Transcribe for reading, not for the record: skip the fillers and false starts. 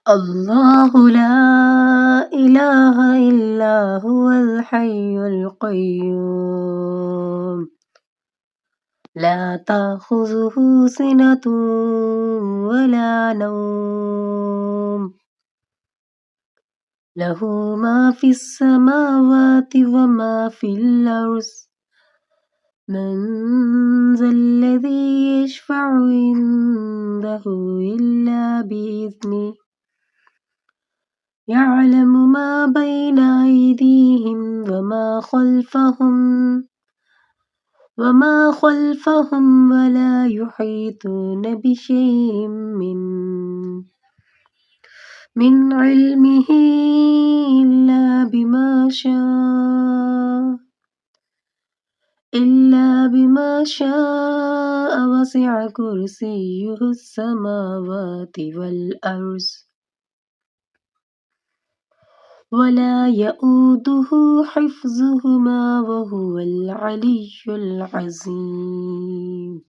الله لا إله إلا هو الحي القيوم لا تأخذه سنة ولا نوم له ما في السماوات وما في الأرض من ذا الذي يشفع عنده إلا بإذنه يعلم ما بين أيديهم وما خلفهم ولا يحيطون بشيء من علمه إلا بما شاء وسع كرسيه السماوات والأرض ولا يؤوده حفظهما وهو العلي العظيم.